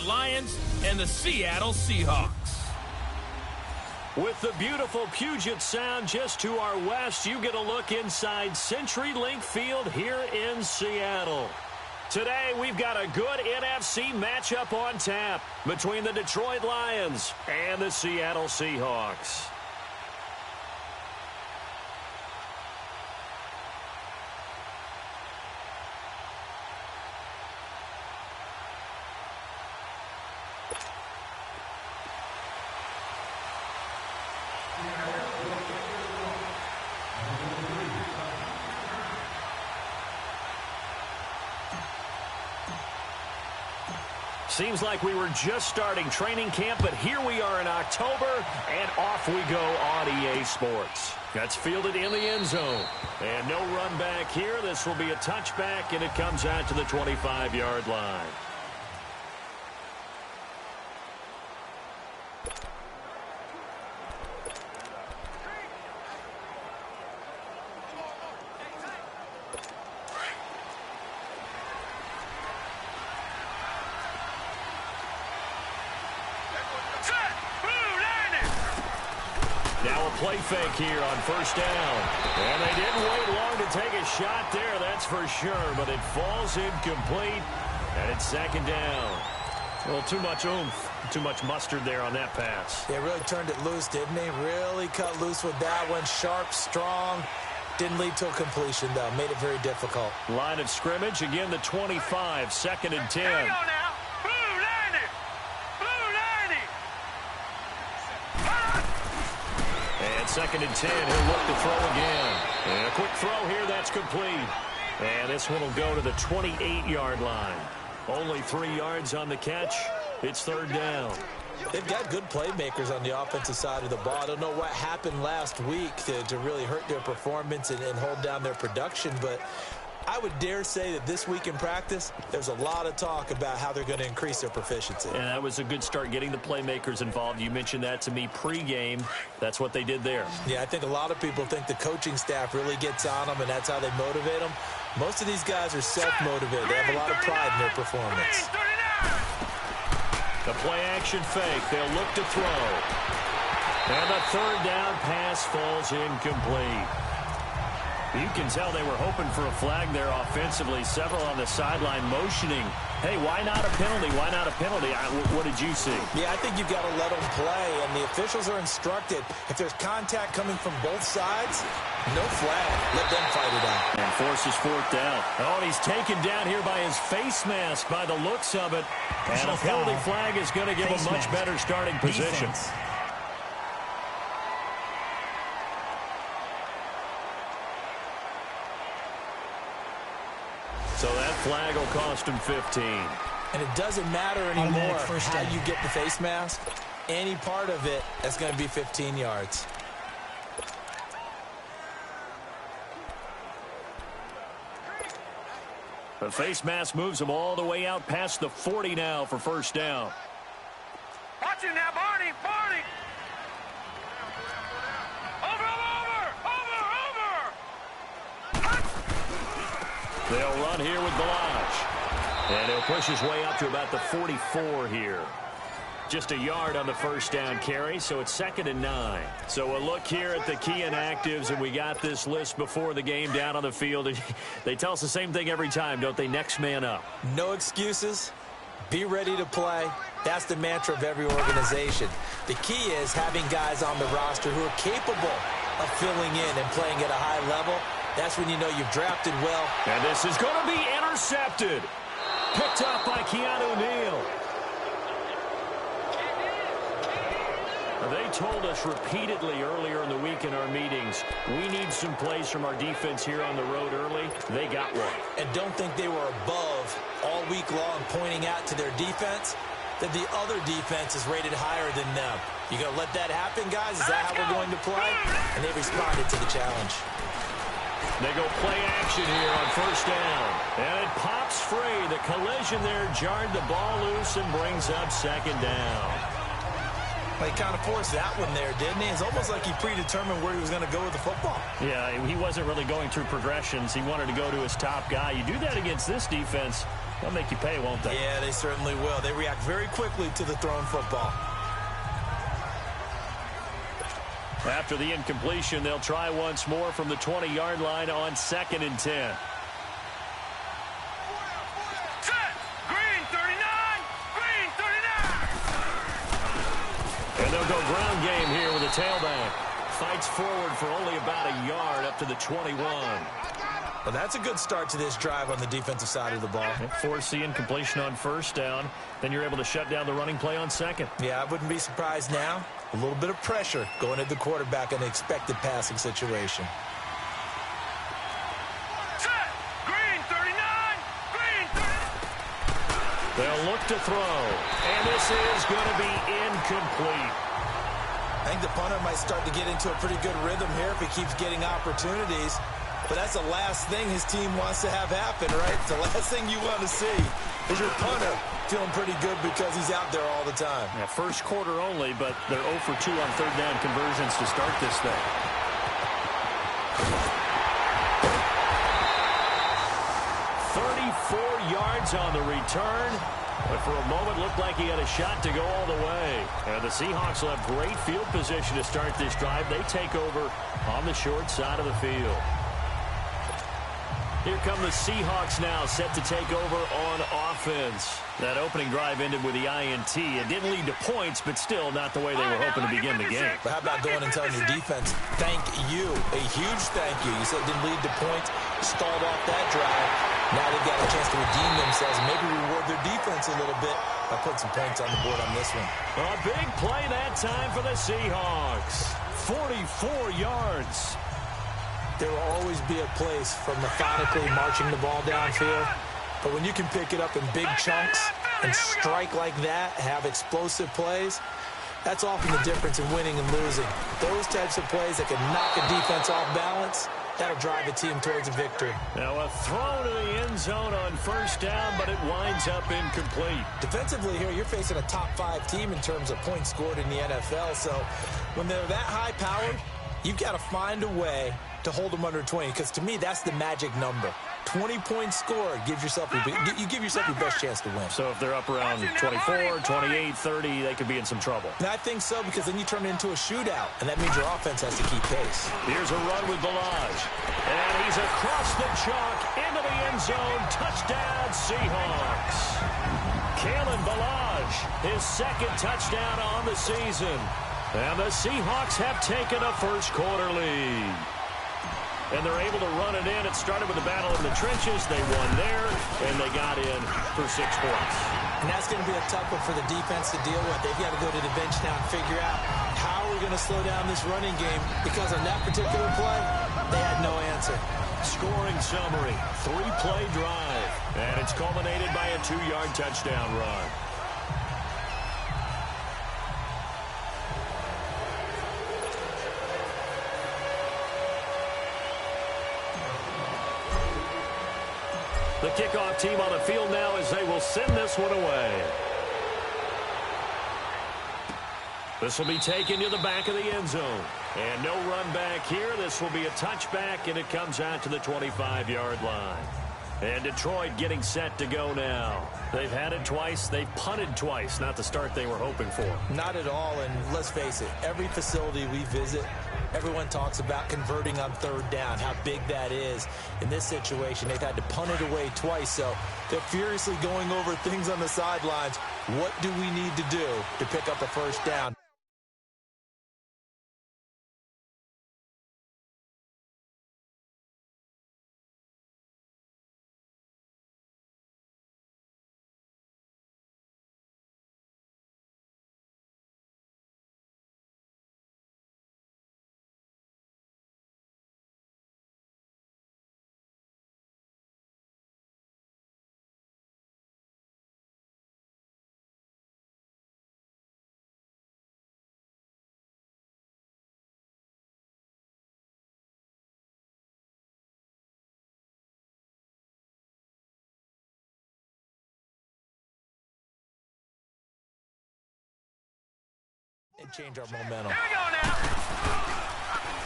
Lions and the Seattle Seahawks. With the beautiful Puget Sound just to our west, you get a look inside CenturyLink Field here in Seattle. Today, we've got a good NFC matchup on tap between the Detroit Lions and the Seattle Seahawks. Seems like we were just starting training camp, but here we are in October, and off we go on EA Sports. That's fielded in the end zone. And no run back here. This will be a touchback, and it comes out to the 25-yard line. Play fake here on first down. And they didn't wait long to take a shot there, that's for sure. But it falls incomplete, and it's second down. A little too much oomph, too much mustard there on that pass. They really turned it loose, didn't they? Really cut loose with that one. Sharp, strong. Didn't lead to a completion, though. Made it very difficult. Line of scrimmage, again the 25, second and 10. And second and 10, he'll look to throw again. And a quick throw here, that's complete. And this one will go to the 28-yard line. Only 3 yards on the catch. It's third down. They've got good playmakers on the offensive side of the ball. I don't know what happened last week to really hurt their performance and hold down their production, but I would dare say that this week in practice, there's a lot of talk about how they're going to increase their proficiency. And that was a good start getting the playmakers involved. You mentioned that to me pregame. That's what they did there. Yeah, I think a lot of people think the coaching staff really gets on them, and that's how they motivate them. Most of these guys are self-motivated. They have a lot of pride in their performance. The play-action fake. They'll look to throw. And the third down pass falls incomplete. You can tell they were hoping for a flag there offensively. Several on the sideline motioning. Hey, why not a penalty? Why not a penalty? What did you see? Yeah, I think you've got to let them play, and the officials are instructed. If there's contact coming from both sides, no flag. Let them fight it out. And forces fourth down. Oh, and he's taken down here by his face mask by the looks of it. And a penalty flag is going to give a much better starting position. So that flag will cost him 15. And it doesn't matter anymore how you get the face mask. Any part of it, that's going to be 15 yards. The face mask moves him all the way out past the 40 now for first down. Watch it now, Barney! Barney! They'll run here with Balazs. And he'll push his way up to about the 44 here. Just a yard on the first down carry, so it's second and 9. So a look here at the key inactives, and we got this list before the game down on the field. They tell us the same thing every time, don't they? Next man up. No excuses. Be ready to play. That's the mantra of every organization. The key is having guys on the roster who are capable of filling in and playing at a high level. That's when you know you've drafted well. And this is going to be intercepted. Picked up by Keanu Neal. They told us repeatedly earlier in the week in our meetings, we need some plays from our defense here on the road early. They got one. And don't think they were above all week long pointing out to their defense that the other defense is rated higher than them. You going to let that happen, guys? Is that how we're going to play? And they responded to the challenge. They go play action here on first down. And it pops free. The collision there jarred the ball loose and brings up second down. Well, he kind of forced that one there, didn't he? It's almost like he predetermined where he was going to go with the football. Yeah, he wasn't really going through progressions. He wanted to go to his top guy. You do that against this defense, They'll make you pay, won't they? Yeah, they certainly will. They react very quickly to the thrown football. After the incompletion, they'll try once more from the 20-yard line on 2nd and 10. Set. Green 39. Green 39. And they'll go ground game here with a tailback. Fights forward for only about a yard up to the 21. Well, that's a good start to this drive on the defensive side of the ball. Force the incompletion on 1st down. Then you're able to shut down the running play on 2nd. Yeah, I wouldn't be surprised now. A little bit of pressure going at the quarterback in an expected passing situation. Set. Green 39. Green 39. They'll look to throw. And this is going to be incomplete. I think the punter might start to get into a pretty good rhythm here if he keeps getting opportunities. But that's the last thing his team wants to have happen, right? The last thing you want to see is your punter feeling pretty good because he's out there all the time. Yeah, first quarter only, but they're 0 for 2 on 3rd down conversions to start this thing. 34 yards on the return. But for a moment, looked like he had a shot to go all the way. And the Seahawks will have great field position to start this drive. They take over on the short side of the field. Here come the Seahawks now, set to take over on offense. That opening drive ended with the INT. It didn't lead to points, but still not the way they were hoping to begin the game. But how about going and telling your defense, thank you, a huge thank you. You said it didn't lead to points, stalled off that drive. Now they've got a chance to redeem themselves and maybe reward their defense a little bit by putting some points on the board on this one. A big play that time for the Seahawks. 44 yards. There will always be a place for methodically marching the ball downfield. But when you can pick it up in big chunks and strike like that, have explosive plays, that's often the difference in winning and losing. Those types of plays that can knock a defense off balance, that'll drive a team towards a victory. Now a throw to the end zone on 1st down, but it winds up incomplete. Defensively here, you're facing a top-5 team in terms of points scored in the NFL. So when they're that high-powered, you've got to find a way to hold them under 20, because to me, that's the magic number. 20-point score gives yourself you give yourself your best chance to win. So if they're up around 24, 28, 30, they could be in some trouble. And I think so, because then you turn it into a shootout, and that means your offense has to keep pace. Here's a run with Balaj. And he's across the chalk into the end zone. Touchdown, Seahawks. Kalen Balaj, his 2nd touchdown on the season. And the Seahawks have taken a first quarter lead. And they're able to run it in. It started with a battle in the trenches. They won there, and they got in for 6 points. And that's going to be a tough one for the defense to deal with. They've got to go to the bench now and figure out how are we going to slow down this running game, because on that particular play, they had no answer. Scoring summary, 3-play drive. And it's culminated by a 2-yard touchdown run. The kickoff team on the field now as they will send this one away. This will be taken to the back of the end zone. And no run back here. This will be a touchback, and it comes out to the 25-yard line. And Detroit getting set to go now. They've had it twice. They've punted twice. Not the start they were hoping for. Not at all, and let's face it, every facility we visit, everyone talks about converting on 3rd down, how big that is. In this situation, they've had to punt it away twice, so they're furiously going over things on the sidelines. What do we need to do to pick up a 1st down? And change our momentum. Here we go now.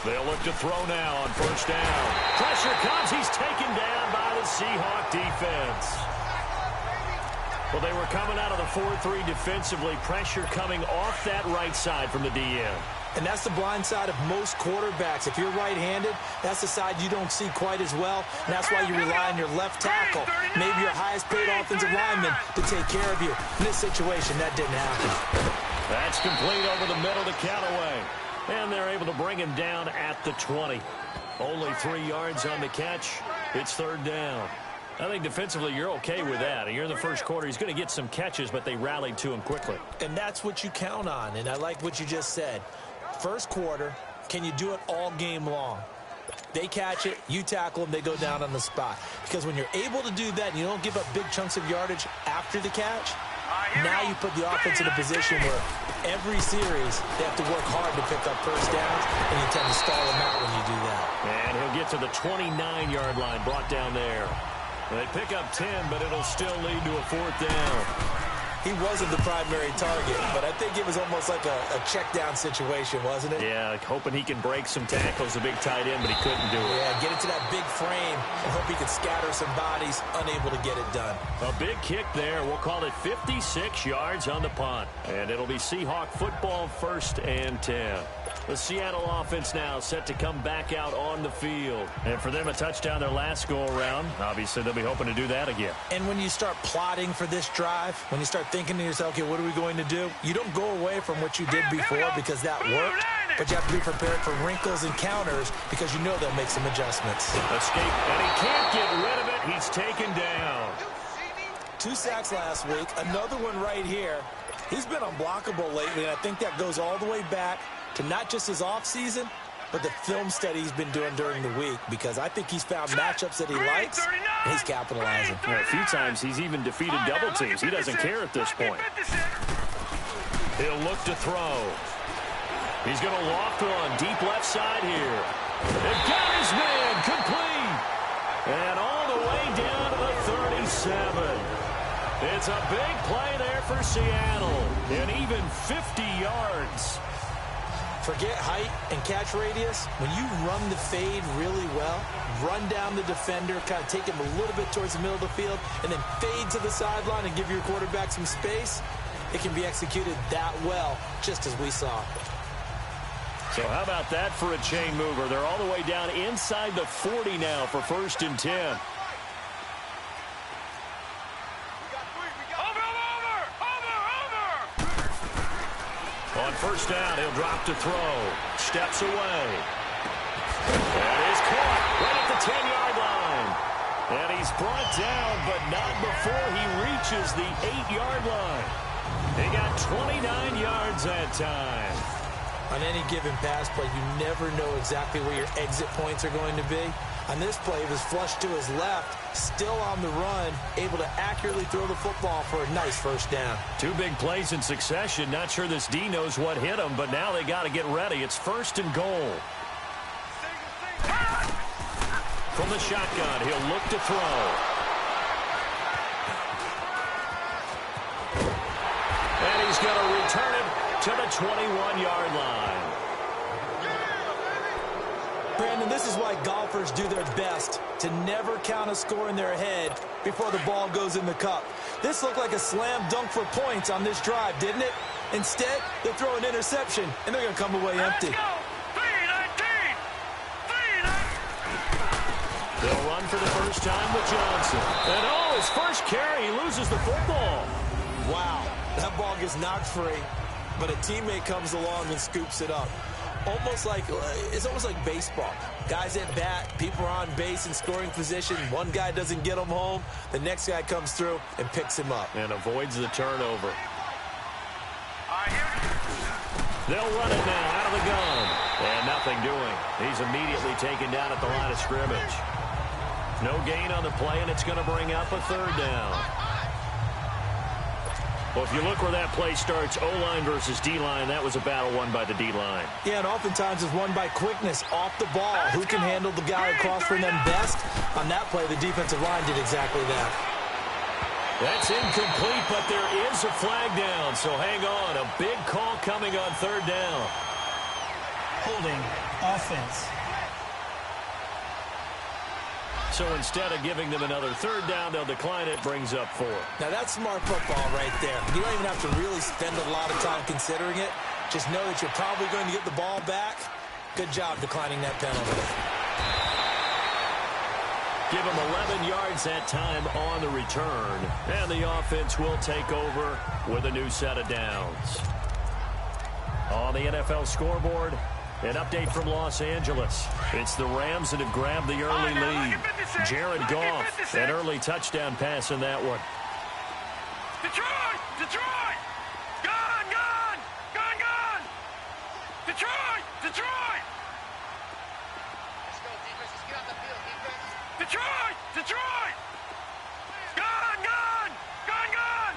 They'll look to throw now on 1st down. Pressure comes. He's taken down by the Seahawk defense. Well, they were coming out of the 4-3 defensively. Pressure coming off that right side from the DN. And that's the blind side of most quarterbacks. If you're right-handed, that's the side you don't see quite as well. And that's why you rely on your left tackle, maybe your highest-paid offensive lineman, to take care of you. In this situation, that didn't happen. That's complete over the middle to Callaway. And they're able to bring him down at the 20. Only 3 yards on the catch. It's third down. I think defensively you're okay with that. You're in the first quarter. He's going to get some catches, but they rallied to him quickly. And that's what you count on, and I like what you just said. First quarter, can you do it all game long? They catch it, you tackle them, they go down on the spot. Because when you're able to do that and you don't give up big chunks of yardage after the catch, now you put the offense in a position where every series they have to work hard to pick up first downs, and you tend to stall them out when you do that. And he'll get to the 29-yard line, brought down there. They pick up 10, but it'll still lead to a fourth down. He wasn't the primary target, but I think it was almost like a check-down situation, wasn't it? Yeah, hoping he can break some tackles, a big tight end, but he couldn't do it. Yeah, get into that big frame and hope he can scatter some bodies, unable to get it done. A big kick there. We'll call it 56 yards on the punt. And it'll be Seahawk football, 1st and 10. The Seattle offense now set to come back out on the field. And for them, a touchdown their last go-around. Obviously, they'll be hoping to do that again. And when you start plotting for this drive, when you start thinking to yourself, okay, what are we going to do? You don't go away from what you did before because that worked, but you have to be prepared for wrinkles and counters because you know they'll make some adjustments. Escape, and he can't get rid of it. He's taken down. 2 sacks last week, another one right here. He's been unblockable lately, and I think that goes all the way back to not just his offseason, but the film study he's been doing during the week, because I think he's found matchups that he likes, and he's capitalizing. Yeah, a few times he's even defeated double teams. He doesn't care at this point. He'll look to throw. He's going to loft one deep left side here. They've got his man complete. And all the way down to the 37. It's a big play there for Seattle. And even 50 yards. Forget height and catch radius. When you run the fade really well, run down the defender, kind of take him a little bit towards the middle of the field, and then fade to the sideline and give your quarterback some space, it can be executed that well, just as we saw. So how about that for a chain mover? They're all the way down inside the 40 now for 1st and 10. On 1st down, he'll drop to throw. Steps away. That is caught right at the 10-yard line. And he's brought down, but not before he reaches the 8-yard line. He got 29 yards that time. On any given pass play, you never know exactly where your exit points are going to be. On this play, it was flushed to his left, still on the run, able to accurately throw the football for a nice 1st down. 2 big plays in succession. Not sure this D knows what hit him, but now they got to get ready. It's 1st and goal. From the shotgun, he'll look to throw. And he's going to return it to the 21-yard line. Brandon, this is why golfers do their best to never count a score in their head before the ball goes in the cup. This looked like a slam dunk for points on this drive, didn't it? Instead, they throw an interception, and they're going to come away empty. They'll run for the first time with Johnson. And his first carry, he loses the football. Wow, that ball gets knocked free, but a teammate comes along and scoops it up. It's almost like baseball. Guys at bat, people are on base in scoring position. One guy doesn't get him home. The next guy comes through and picks him up. And avoids the turnover. They'll run it now out of the gun. And nothing doing. He's immediately taken down at the line of scrimmage. No gain on the play, and it's going to bring up a 3rd down. Well, if you look where that play starts, O-line versus D-line, that was a battle won by the D-line. Yeah, and oftentimes it's won by quickness off the ball. Who can handle the guy across from them best? On that play, the defensive line did exactly that. That's incomplete, but there is a flag down, so hang on. A big call coming on 3rd down. Holding offense. So instead of giving them another third down, they'll decline it, brings up 4. Now, that's smart football right there. You don't even have to really spend a lot of time considering it. Just know that you're probably going to get the ball back. Good job declining that penalty. Give them 11 yards that time on the return. And the offense will take over with a new set of downs. On the NFL scoreboard, an update from Los Angeles. It's the Rams that have grabbed the early lead. Jared Goff, an early touchdown pass in that one. Detroit! Detroit! Gone! Gone! Gone! Gone! Detroit! Detroit! Let's go, defense. Let's get on the field, defense. Detroit! Detroit! Gone! Gone! Gone! Gone!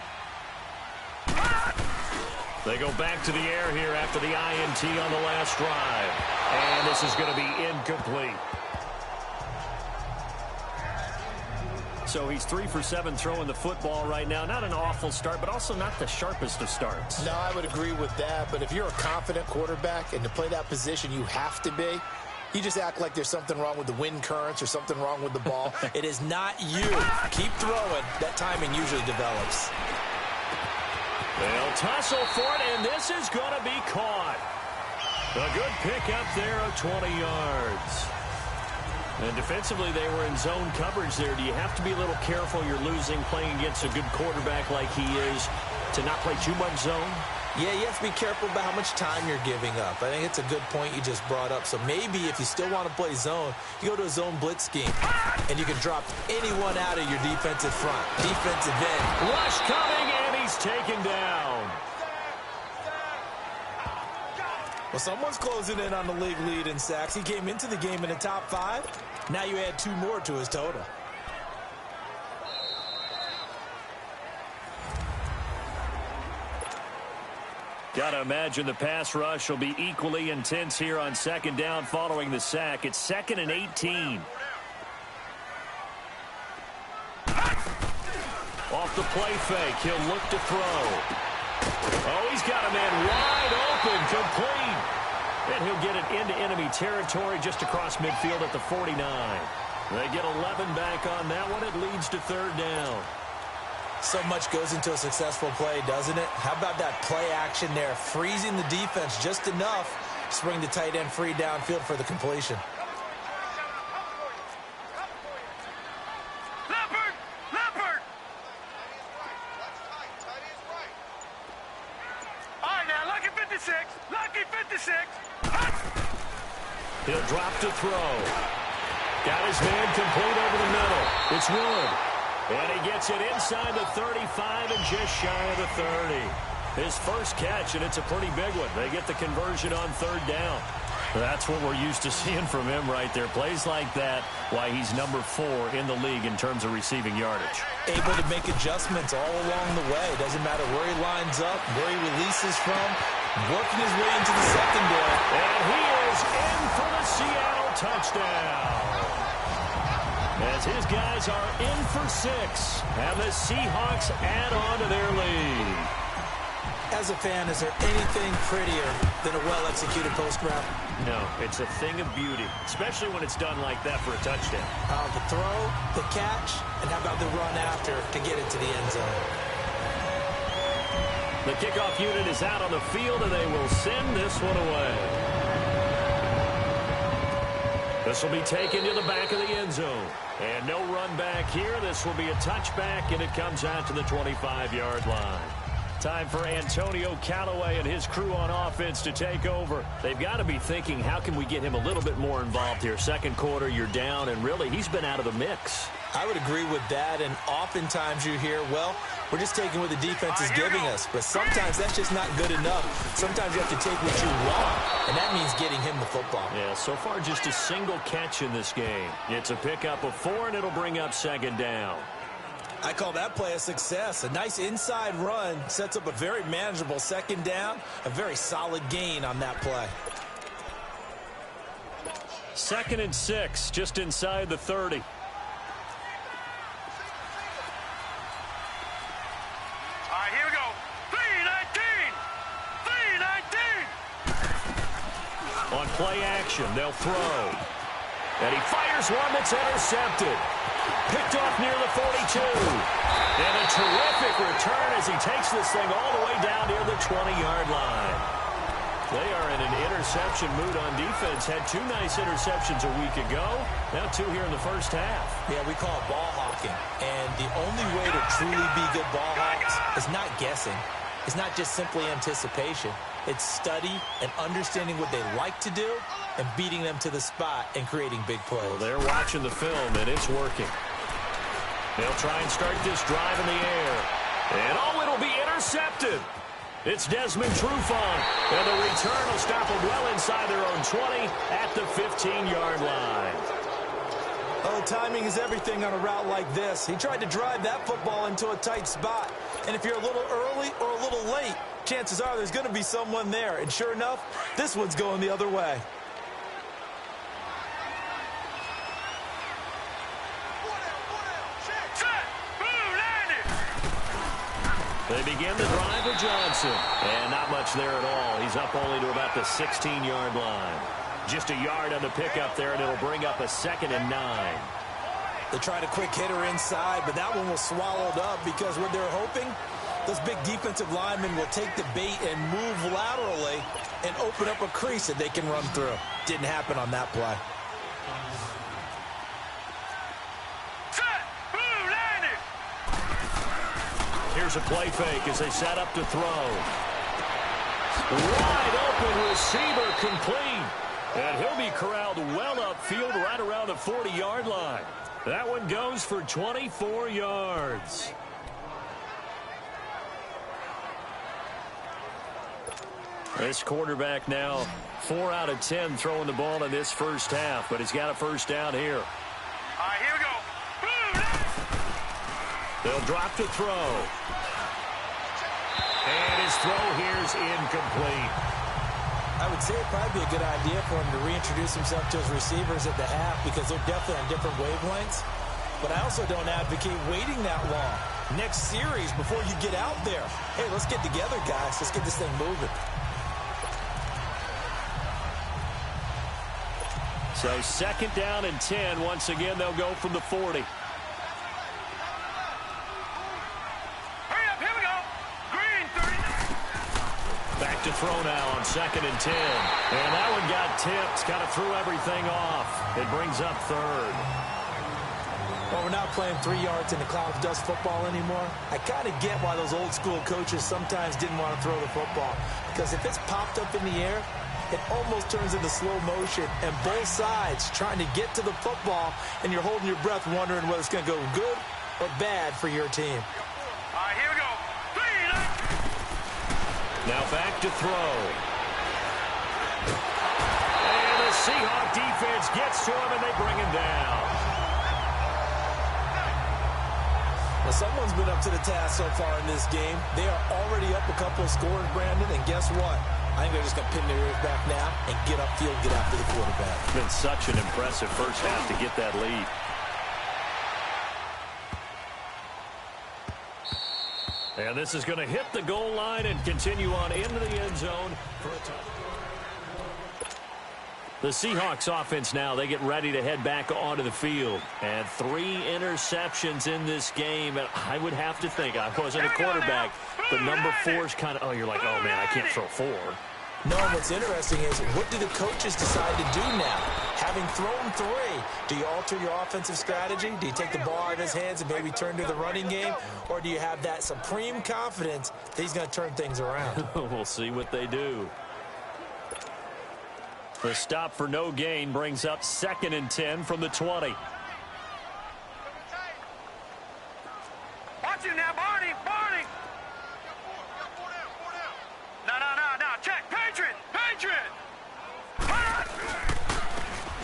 They go back to the air here after the INT on the last drive. And this is going to be incomplete. So he's 3 for 7 throwing the football right now. Not an awful start, but also not the sharpest of starts. No, I would agree with that. But if you're a confident quarterback and to play that position you have to be, you just act like there's something wrong with the wind currents or something wrong with the ball. It is not you. Keep throwing. That timing usually develops. They'll tussle for it, and this is going to be caught. A good pickup there of 20 yards. And defensively, they were in zone coverage there. Do you have to be a little careful? You're losing playing against a good quarterback like he is to not play too much zone? Yeah, you have to be careful about how much time you're giving up. I think it's a good point you just brought up. So maybe if you still want to play zone, you go to a zone blitz scheme, and you can drop anyone out of your defensive front. Defensive end. Rush coming, and he's taken down. Well, someone's closing in on the league lead in sacks. He came into the game in the top 5. Now you add 2 more to his total. Got to imagine the pass rush will be equally intense here on second down following the sack. It's 2nd and 18. Off the play fake, he'll look to throw. Oh, he's got a man wide open, complete. And he'll get it into enemy territory just across midfield at the 49. They get 11 back on that one. It leads to 3rd down. So much goes into a successful play, doesn't it? How about that play action there, freezing the defense just enough to spring the tight end free downfield for the completion. Leopard! Leopard! All right, now, Lucky 56. Lucky 56. He'll drop to throw. Got his man complete over the middle. It's Wood. And he gets it inside the 35 and just shy of the 30. His first catch, and it's a pretty big one. They get the conversion on 3rd down. That's what we're used to seeing from him right there. Plays like that, why he's number 4 in the league in terms of receiving yardage. Able to make adjustments all along the way. Doesn't matter where he lines up, where he releases from, working his way into the secondary. And he is in for the Seattle touchdown. As his guys are in for 6, and the Seahawks add on to their lead. As a fan, is there anything prettier than a well-executed post route? No, it's a thing of beauty, especially when it's done like that for a touchdown. The throw, the catch, and how about the run after to get it to the end zone? The kickoff unit is out on the field, and they will send this one away. This will be taken to the back of the end zone. And no run back here. This will be a touchback, and it comes out to the 25-yard line. Time for Antonio Callaway and his crew on offense to take over. They've got to be thinking, how can we get him a little bit more involved here? Second quarter, you're down, and really, he's been out of the mix. I would agree with that, and oftentimes you hear, well, we're just taking what the defense is giving us. But sometimes that's just not good enough. Sometimes you have to take what you want, and that means getting him the football. Yeah, so far just a single catch in this game. It's a pickup of 4, and it'll bring up 2nd down. I call that play a success. A nice inside run sets up a very manageable 2nd down, a very solid gain on that play. 2nd and 6, just inside the 30. Here we go. 3-19. 3-19. On play action, they'll throw. And he fires one that's intercepted. Picked off near the 42. And a terrific return as he takes this thing all the way down near the 20-yard line. They are in an interception mood on defense. Had 2 nice interceptions a week ago. Now 2 here in the first half. Yeah, we call it ball hawking. And the only way to truly be good ball hawks is not guessing. It's not just simply anticipation. It's study and understanding what they like to do and beating them to the spot and creating big plays. Well, they're watching the film, and it's working. They'll try and start this drive in the air. And, oh, it'll be intercepted. It's Desmond Trufant. And the return will stop them well inside their own 20 at the 15-yard line. Oh, timing is everything on a route like this. He tried to drive that football into a tight spot. And if you're a little early or a little late, chances are there's going to be someone there. And sure enough, this one's going the other way. They begin the drive with Johnson. And not much there at all. He's up only to about the 16-yard line. Just a yard on the pickup there, and it'll bring up a 2nd and 9. They tried a quick hitter inside, but that one was swallowed up because what they're hoping, those big defensive linemen will take the bait and move laterally and open up a crease that they can run through. Didn't happen on that play. Here's a play fake as they set up to throw. Wide open receiver complete. And he'll be corralled well upfield right around the 40-yard line. That one goes for 24 yards. This quarterback now 4 out of 10 throwing the ball in this first half, but he's got a first down here. All right, here we go. They'll drop to throw. And his throw here's incomplete. I would say it'd probably be a good idea for him to reintroduce himself to his receivers at the half because they're definitely on different wavelengths. But I also don't advocate waiting that long. Next series before you get out there. Hey, let's get together, guys. Let's get this thing moving. So 2nd down and 10. Once again, they'll go from the 40. Back to throw now on 2nd and 10. And that one got tipped. Kind of threw everything off. It brings up 3rd. Well, we're not playing 3 yards in the cloud of dust football anymore. I kind of get why those old school coaches sometimes didn't want to throw the football. Because if it's popped up in the air, it almost turns into slow motion. And both sides trying to get to the football, and you're holding your breath wondering whether it's going to go good or bad for your team. All right, here we go. Now back to throw. And the Seahawk defense gets to him, and they bring him down. Well, someone's been up to the task so far in this game. They are already up a couple of scores, Brandon, and guess what? I think they're just going to pin their ears back now and get upfield, get after the quarterback. It's been such an impressive first half to get that lead. And this is going to hit the goal line and continue on into the end zone for a touchdown. The Seahawks offense now, they get ready to head back onto the field. And 3 interceptions in this game. And I would have to think, I wasn't a quarterback, but number 4 is kind of, oh, you're like, oh, man, I can't throw 4. No, what's interesting is what do the coaches decide to do now? Having thrown 3, do you alter your offensive strategy? Do you take the ball out of his hands and maybe turn to the running game? Or do you have that supreme confidence that he's going to turn things around? We'll see what they do. The stop for no gain brings up 2nd and 10 from the 20. Watch him now, Barney, Barney. No, check, Patriot.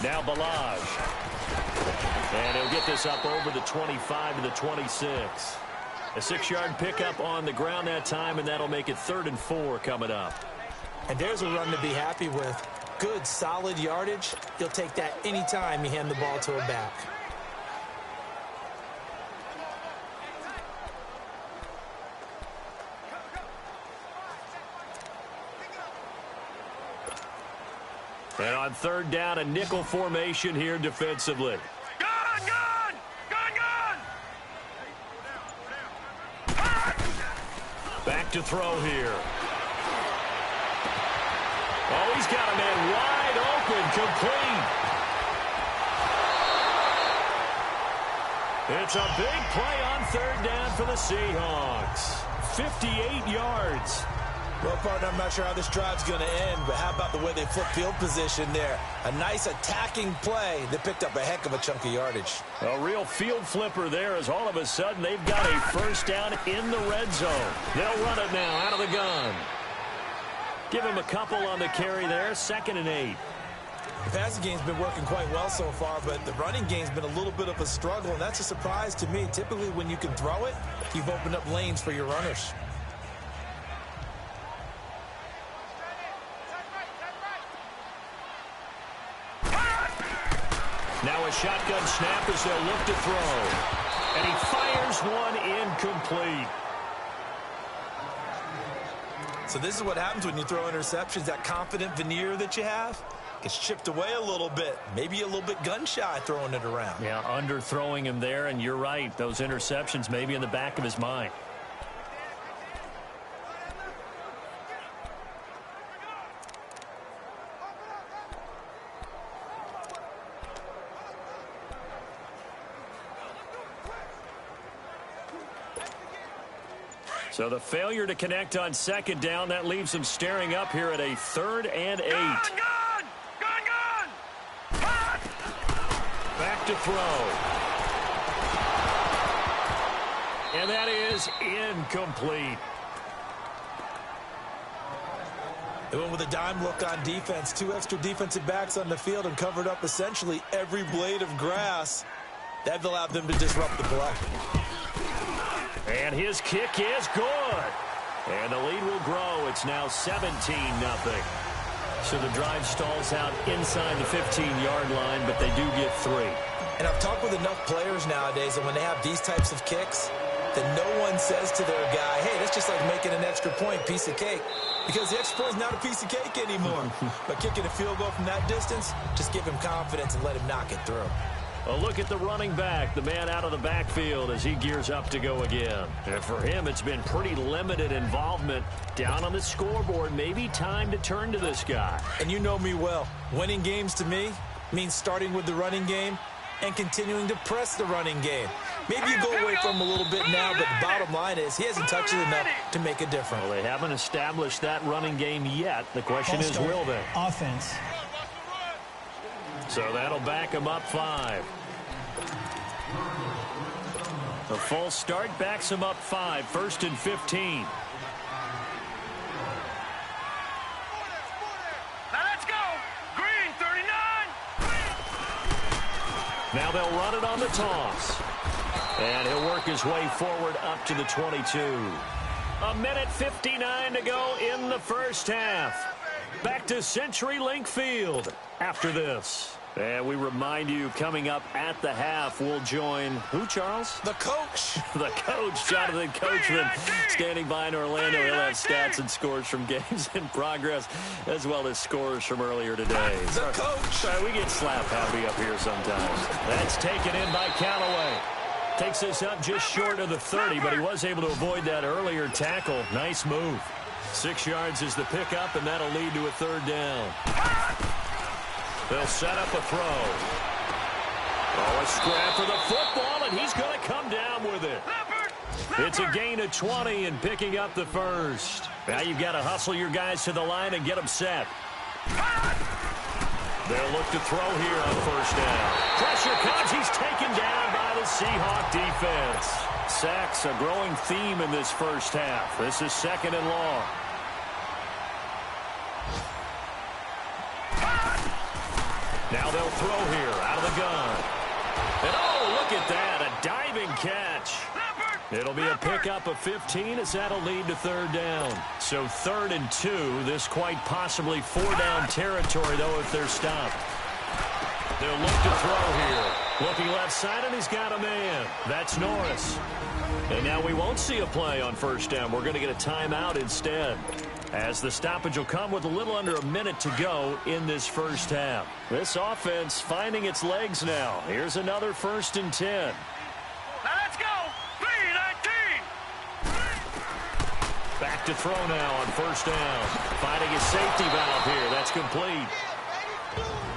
Now Balaj. And he'll get this up over the 25 to the 26. A 6-yard pickup on the ground that time, and that'll make it 3rd and 4 coming up. And there's a run to be happy with. Good, solid yardage. You'll take that anytime you hand the ball to a back. And on third down, a nickel formation here defensively. Gun, gun! Gun, gun! Back to throw here. Oh, he's got a man wide open, complete. It's a big play on third down for the Seahawks. 58 yards. Well, partner, I'm not sure how this drive's going to end, but how about the way they flip field position there? A nice attacking play that picked up a heck of a chunk of yardage. A real field flipper there as all of a sudden they've got a first down in the red zone. They'll run it now out of the gun. Give him a couple on the carry there, 2nd and 8. The passing game's been working quite well so far, but the running game's been a little bit of a struggle, and that's a surprise to me. Typically, when you can throw it, you've opened up lanes for your runners. Now a shotgun snap as they'll look to throw. And he fires one incomplete. So this is what happens when you throw interceptions. That confident veneer that you have gets chipped away a little bit. Maybe a little bit gun-shy throwing it around. Yeah, underthrowing him there, and you're right. Those interceptions may be in the back of his mind. So the failure to connect on 2nd down, that leaves him staring up here at a 3rd and 8. Gun, gun! Gun, gun! Back to throw. And that is incomplete. They went with a dime look on defense. 2 extra defensive backs on the field and covered up essentially every blade of grass. That allowed them to disrupt the play. And his kick is good. And the lead will grow. It's now 17-0. So the drive stalls out inside the 15-yard line, but they do get 3. And I've talked with enough players nowadays, and when they have these types of kicks, that no one says to their guy, hey, that's just like making an extra point, piece of cake. Because the extra point is not a piece of cake anymore. But kicking a field goal from that distance, just give him confidence and let him knock it through. A look at the running back, the man out of the backfield as he gears up to go again. And for him, it's been pretty limited involvement down on the scoreboard. Maybe time to turn to this guy. And you know me well. Winning games to me means starting with the running game and continuing to press the running game. Maybe you go away from him a little bit now, but the bottom line is he hasn't touched it enough to make a difference. Well, they haven't established that running game yet. The question is, will they? Offense. So that'll back him up 5. The full start backs him up 5, 1st and 15. Now let's go! Green, 39! Now they'll run it on the toss. And he'll work his way forward up to the 22. 1:59 to go in the first half. Back to CenturyLink Field after this. And we remind you, coming up at the half, we'll join who, Charles? The coach. The coach, Jonathan Coachman, standing by in Orlando. He'll have stats and scores from games in progress, as well as scores from earlier today. The coach. Sorry, we get slap happy up here sometimes. That's taken in by Callaway. Takes us up just short of the 30, but he was able to avoid that earlier tackle. Nice move. 6 yards is the pickup, and that'll lead to a 3rd down. They'll set up a throw. Oh, a scrap for the football, and he's going to come down with it. It's a gain of 20 and picking up the 1st. Now you've got to hustle your guys to the line and get them set. They'll look to throw here on 1st down. Pressure comes. He's taken down by the Seahawk defense. Sacks, a growing theme in this first half. This is 2nd and long. Now they'll throw here out of the gun. And oh, look at that, a diving catch. It'll be a pickup of 15 as that'll lead to 3rd down. So 3rd and 2, this quite possibly 4-down territory, though, if they're stopped. They'll look to throw here. Looking left side, and he's got a man. That's Norris. And now we won't see a play on 1st down. We're going to get a timeout instead. as the stoppage will come with a little under a minute to go in this first half. This offense finding its legs now. Here's another 1st and 10. Now let's go. 3-19. Back to throw now on 1st down. Finding his safety valve here. That's complete.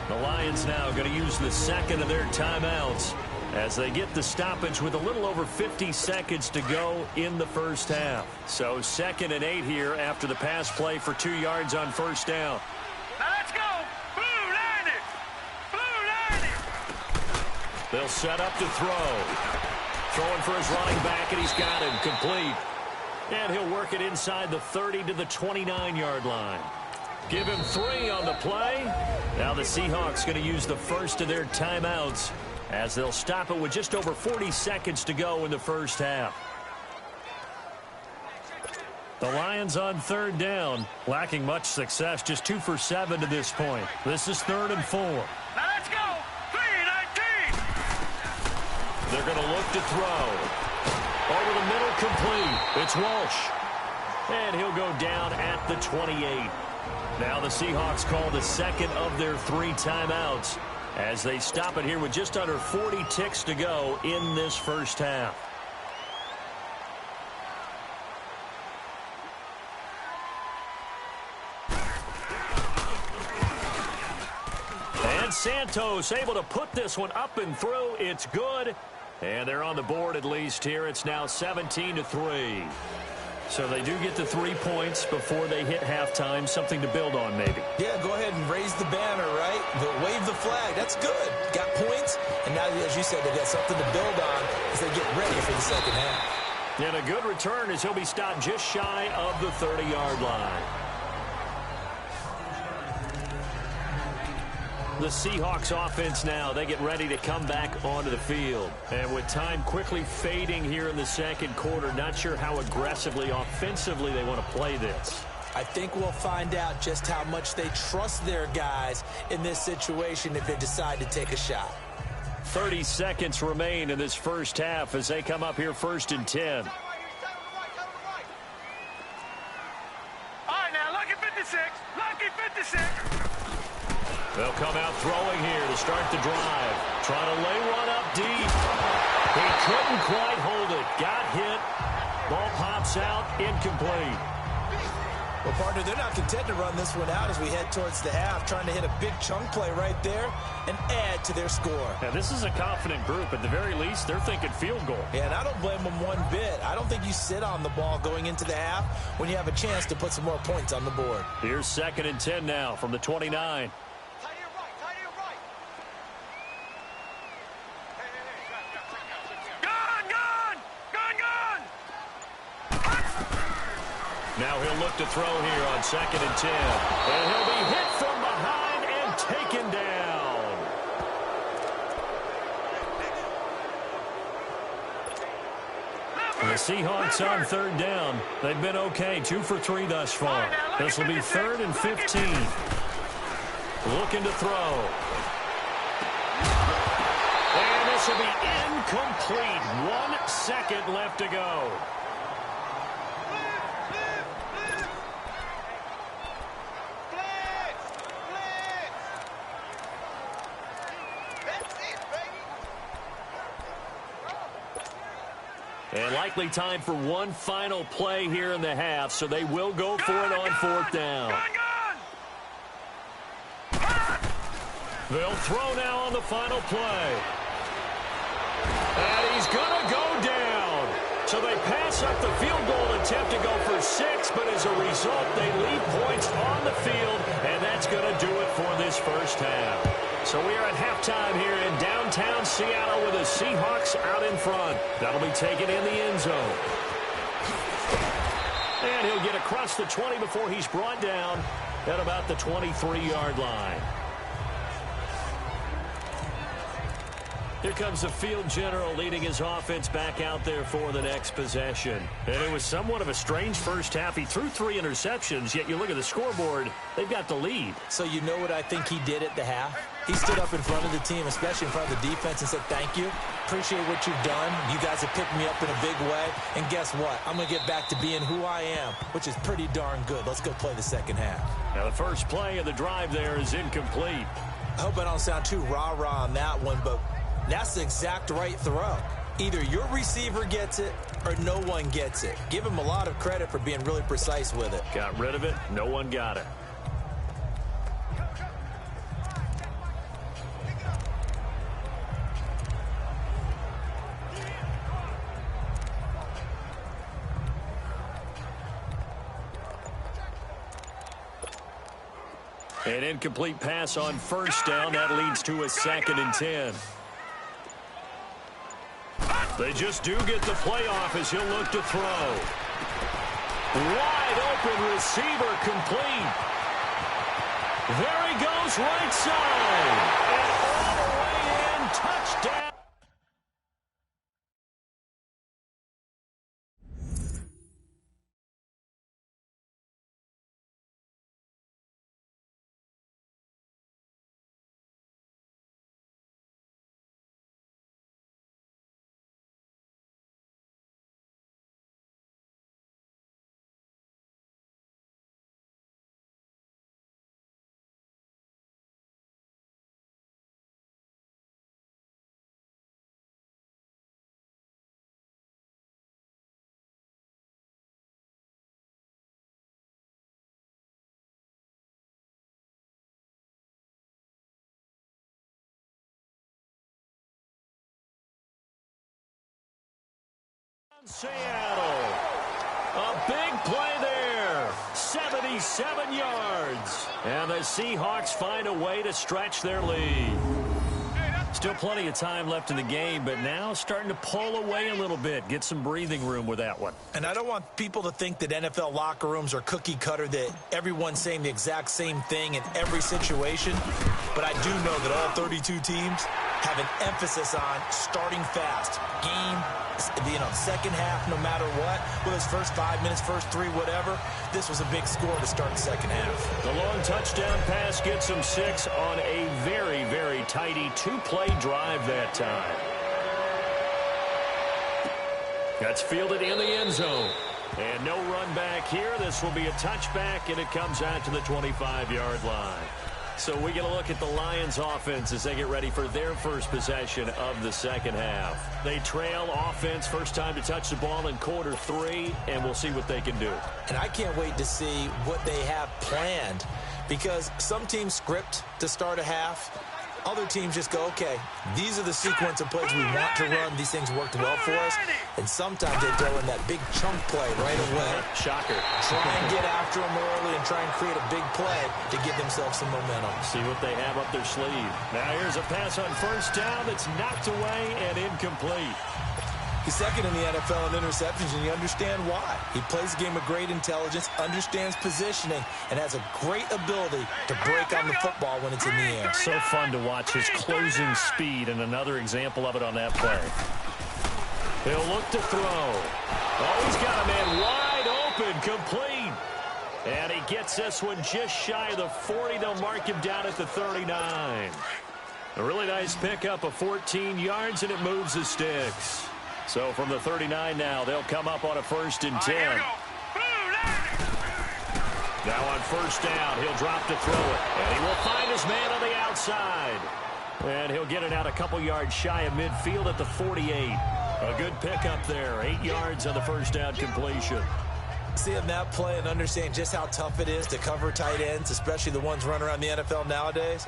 The Lions now going to use the second of their timeouts as they get the stoppage with a little over 50 seconds to go in the first half. So 2nd and 8 here after the pass play for 2 yards on 1st down. Now let's go. Blue 90. Blue 90. They'll set up to throw. Throwing for his running back, and he's got him complete. And he'll work it inside the 30 to the 29-yard line. Give him 3 on the play. Now the Seahawks going to use the first of their timeouts as they'll stop it with just over 40 seconds to go in the first half. The Lions on 3rd down, lacking much success, just 2 for 7 to this point. This is 3rd and 4. Now let's go. 3-19. They're going to look to throw. Over the middle, complete. It's Walsh. And he'll go down at the 28. Now the Seahawks call the second of their 3 timeouts as they stop it here with just under 40 ticks to go in this first half. And Santos able to put this one up and through. It's good. And they're on the board at least here. It's now 17-3. So they do get the 3 points before they hit halftime. Something to build on, maybe. Yeah, go ahead and raise the banner, right? Wave the flag. That's good. Got points, and now, as you said, they got something to build on as they get ready for the second half. And a good return as he'll be stopped just shy of the 30-yard line. The Seahawks offense now, they get ready to come back onto the field. And with time quickly fading here in the second quarter, not sure how aggressively, offensively they want to play this. I think we'll find out just how much they trust their guys in this situation if they decide to take a shot. 30 seconds remain in this first half as they come up here 1st and 10. All right, now, lucky 56. Lucky 56. They'll come out throwing here to start the drive. Trying to lay one up deep. He couldn't quite hold it. Got hit. Ball pops out. Incomplete. Well, partner, they're not content to run this one out as we head towards the half, trying to hit a big chunk play right there and add to their score. Now, this is a confident group. At the very least, they're thinking field goal. Yeah, and I don't blame them one bit. I don't think you sit on the ball going into the half when you have a chance to put some more points on the board. Here's 2nd and 10 now from the 29. Now he'll look to throw here on 2nd and 10. And he'll be hit from behind and taken down. And the Seahawks on 3rd down. They've been okay, 2 for 3 thus far. This will be 3rd and 15. Looking to throw. And this will be incomplete. 1 second left to go. And likely time for one final play here in the half, so they will go for it on 4th down. They'll throw now on the final play. And he's going to go down. So they pass up the field goal attempt to go for 6, but as a result, they leave points on the field, and that's going to do it for this first half. So we are at halftime here in downtown Seattle with the Seahawks out in front. That'll be taken in the end zone. And he'll get across the 20 before he's brought down at about the 23-yard line. Here comes the field general leading his offense back out there for the next possession. And it was somewhat of a strange first half. He threw 3 interceptions, yet you look at the scoreboard, they've got the lead. So you know what I think he did at the half? He stood up in front of the team, especially in front of the defense, and said, thank you. appreciate what you've done. You guys have picked me up in a big way. And guess what? I'm going to get back to being who I am, which is pretty darn good. Let's go play the second half. Now the first play of the drive there is incomplete. I hope I don't sound too rah-rah on that one, but that's the exact right throw. Either your receiver gets it or no one gets it. Give him a lot of credit for being really precise with it. Got rid of it. No one got it. An incomplete pass on first down. That leads to a 2nd and 10. They just do get the playoff as he'll look to throw. Wide open receiver complete. There he goes right side. And all the way in. Touchdown. Seattle. A big play there. 77 yards. And the Seahawks find a way to stretch their lead. Still plenty of time left in the game, but now starting to pull away a little bit. Get some breathing room with that one. And I don't want people to think that NFL locker rooms are cookie cutter, that everyone's saying the exact same thing in every situation. But I do know that all 32 teams have an emphasis on starting fast. Second half, no matter what. Whether it's first 5 minutes, first 3, whatever. This was a big score to start the second half. The long touchdown pass gets them 6 on a very, very tidy 2-play drive that time. That's fielded in the end zone. And no run back here. This will be a touchback, and it comes out to the 25-yard line. So we get a look at the Lions offense as they get ready for their first possession of the second half. They trail offense, first time to touch the ball in quarter 3, and we'll see what they can do. And I can't wait to see what they have planned, because some teams script to start a half. Other teams just go, okay, these are the sequence of plays we want to run. These things worked well for us. And sometimes they throw in that big chunk play right away. Shocker. Try and get after them early and try and create a big play to give themselves some momentum. See what they have up their sleeve. Now here's a pass on first down that's knocked away and incomplete. He's second in the NFL in interceptions, and you understand why. He plays a game of great intelligence, understands positioning, and has a great ability to break on the football when it's in the air. So fun to watch his closing speed, and another example of it on that play. He'll look to throw. Oh, he's got a man wide open, complete. And he gets this one just shy of the 40. They'll mark him down at the 39. A really nice pickup of 14 yards, and it moves the sticks. So from the 39 now, they'll come up on a 1st and 10. Now on first down, he'll drop to throw it. And he will find his man on the outside. And he'll get it out a couple yards shy of midfield at the 48. A good pickup there. 8 yards on the first down completion. Seeing that play and understand just how tough it is to cover tight ends, especially the ones running around the NFL nowadays,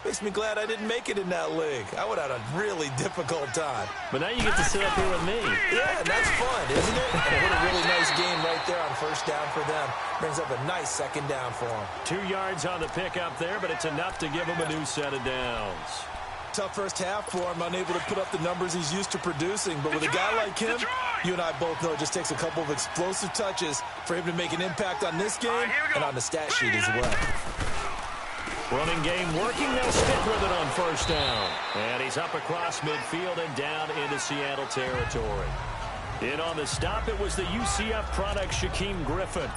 makes me glad I didn't make it in that league. I would have had a really difficult time. But now you get to sit up here with me. Yeah, and that's fun, isn't it? And what a really nice game right there on first down for them. Brings up a nice second down for them. 2 yards on the pickup there, but it's enough to give them a new set of downs. Tough first half for him, unable to put up the numbers he's used to producing. But with a guy like him, you and I both know it just takes a couple of explosive touches for him to make an impact on this game and on the stat sheet as well. Running game working. They'll stick with it on first down. And he's up across midfield and down into Seattle territory. In on the stop, it was the UCF product, Shaquem Griffin.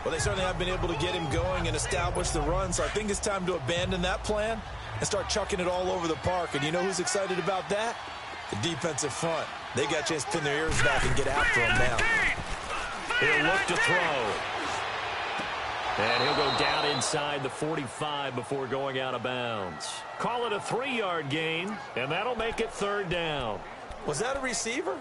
Well, they certainly have been able to get him going and establish the run, so I think it's time to abandon that plan and start chucking it all over the park. And you know who's excited about that? The defensive front, they got a chance to pin their ears back and get after him now. He'll look to throw. And he'll go down inside the 45 before going out of bounds. Call it a 3-yard gain, and that'll make it 3rd down. Was that a receiver?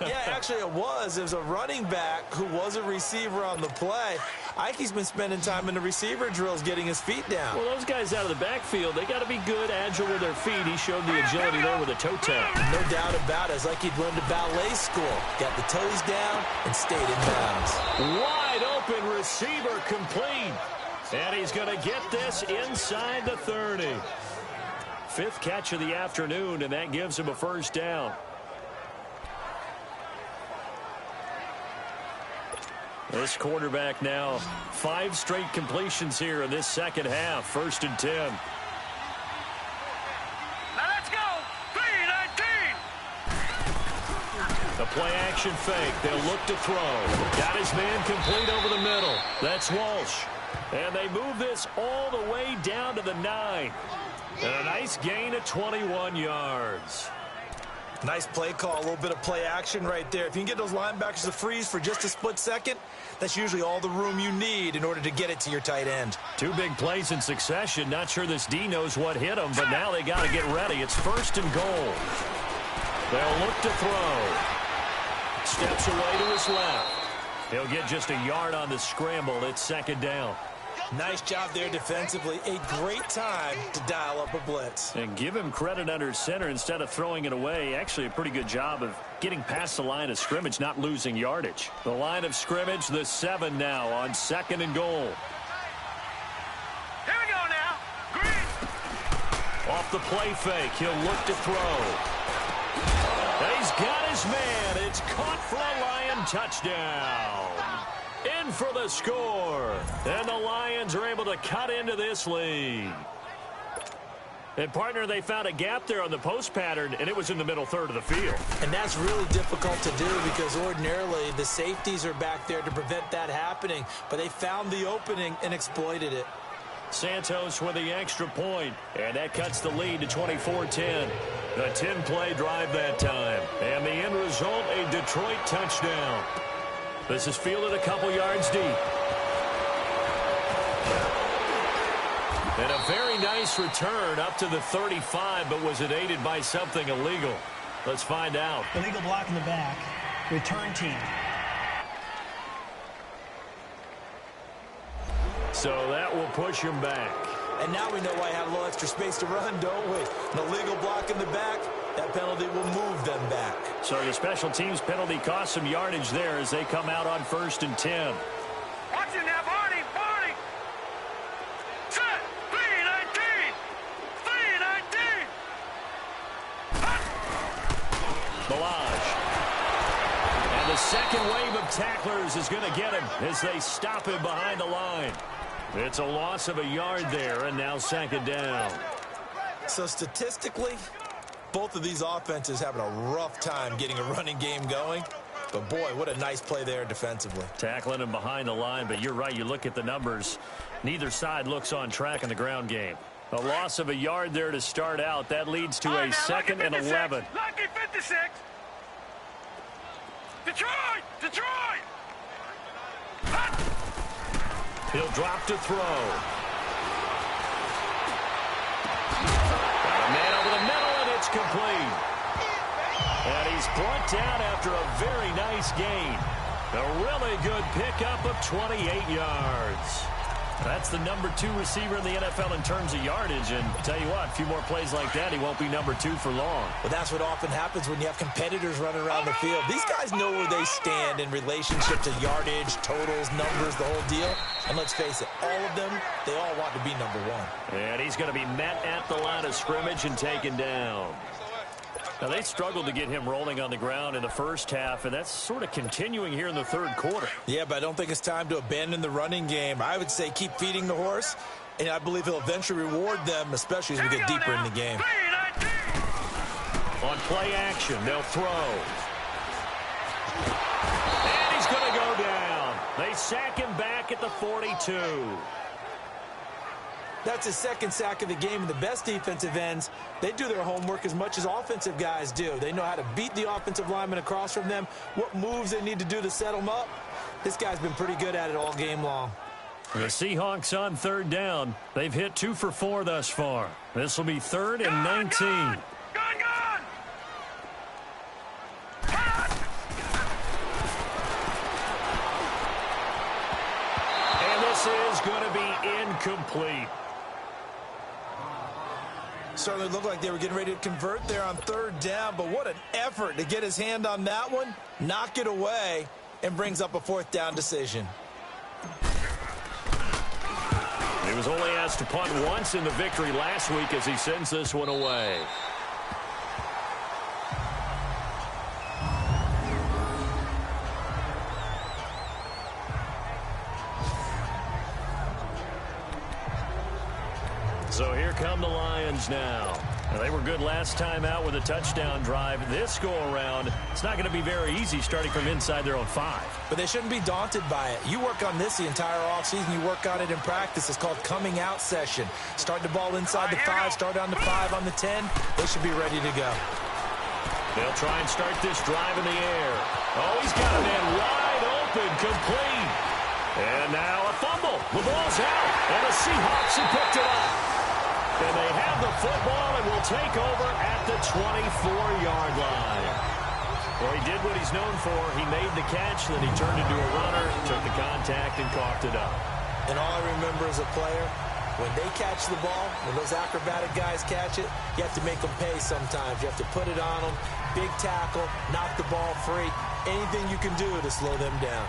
Yeah, actually it was. It was a running back who was a receiver on the play. Ike's been spending time in the receiver drills getting his feet down. Well, those guys out of the backfield, they got to be good, agile with their feet. He showed the agility there with a toe tap. No doubt about it. It's like he'd learned to ballet school. Got the toes down and stayed in bounds. Wide open receiver complete. And he's going to get this inside the 30. 5th catch of the afternoon, and that gives him a 1st down. This quarterback now 5 straight completions here in this second half. 1st and 10. Now let's go. 3-19. The play action fake. They'll look to throw. Got his man complete over the middle. That's Walsh. And they move this all the way down to the 9. And a nice gain of 21 yards. Nice play call, a little bit of play action right there. If you can get those linebackers to freeze for just a split second, that's usually all the room you need in order to get it to your tight end. 2 big plays in succession. Not sure this D knows what hit him, but now they got to get ready. It's 1st and goal. They'll look to throw. Steps away to his left. He'll get just a yard on the scramble. It's 2nd down. Nice job there defensively. A great time to dial up a blitz. And give him credit under center instead of throwing it away. Actually, a pretty good job of getting past the line of scrimmage, not losing yardage. The line of scrimmage, the 7 now on 2nd and goal. Here we go now. Green. Off the play fake, he'll look to throw. And he's got his man. It's caught for a Lion touchdown. In for the score. And the Lions are able to cut into this lead. And, partner, they found a gap there on the post pattern, and it was in the middle 3rd of the field. And that's really difficult to do because ordinarily the safeties are back there to prevent that happening. But they found the opening and exploited it. Santos with the extra point, and that cuts the lead to 24-10. A 10-play drive that time. And the end result, a Detroit touchdown. This is fielded a couple yards deep. And a very nice return up to the 35, but was it aided by something illegal? Let's find out. Illegal block in the back. Return team. So that will push him back. And now we know why I have a little extra space to run, don't we? An illegal block in the back, that penalty will move them back. So the special teams penalty cost some yardage there as they come out on 1st and 10. Watch it now, Barney. Barney. Set. 3-19. 3-19. Balaj. And the second wave of tacklers is going to get him as they stop him behind the line. It's a loss of a yard there, and now 2nd down. So statistically, both of these offenses having a rough time getting a running game going. But, boy, what a nice play there defensively. Tackling him behind the line, but you're right. You look at the numbers. Neither side looks on track in the ground game. A loss of a yard there to start out. That leads to a 2nd and 11. Lucky 56. Detroit! Detroit! Hot. He'll drop to throw. Got a man over the middle, and it's complete. And he's brought down after a very nice gain. A really good pickup of 28 yards. That's the number 2 receiver in the NFL in terms of yardage. And I'll tell you what, a few more plays like that, he won't be number 2 for long. Well, that's what often happens when you have competitors running around the field. These guys know where they stand in relationship to yardage, totals, numbers, the whole deal. And let's face it, all of them, they all want to be number 1. And he's going to be met at the line of scrimmage and taken down. Now, they struggled to get him rolling on the ground in the first half, and that's sort of continuing here in the 3rd quarter. Yeah, but I don't think it's time to abandon the running game. I would say keep feeding the horse, and I believe he'll eventually reward them, especially as we get deeper in the game. On play action, they'll throw. And he's going to go down. They sack him back at the 42. That's his second sack of the game, and the best defensive ends, they do their homework as much as offensive guys do. They know how to beat the offensive lineman across from them, what moves they need to do to set them up. This guy's been pretty good at it all game long. The Seahawks on third down. They've hit 2 for 4 thus far. This will be 3rd and 19. Gone! And this is going to be incomplete. Certainly looked like they were getting ready to convert there on third down, but what an effort to get his hand on that one, knock it away, and brings up a 4th down decision. He was only asked to punt once in the victory last week as he sends this one away. So here come the Lions now. They were good last time out with a touchdown drive. This go-around, it's not going to be very easy starting from inside their own 5. But they shouldn't be daunted by it. You work on this the entire offseason. You work on it in practice. It's called coming out session. Start the ball inside the 5, start on the 5, on the 10. They should be ready to go. They'll try and start this drive in the air. Oh, he's got a man wide open, complete. And now a fumble. The ball's out, and the Seahawks have picked it up. And they have the football and will take over at the 24-yard line. Well, he did what he's known for. He made the catch, then he turned into a runner, took the contact, and coughed it up. And all I remember as a player, when they catch the ball, when those acrobatic guys catch it, you have to make them pay sometimes. You have to put it on them, big tackle, knock the ball free, anything you can do to slow them down.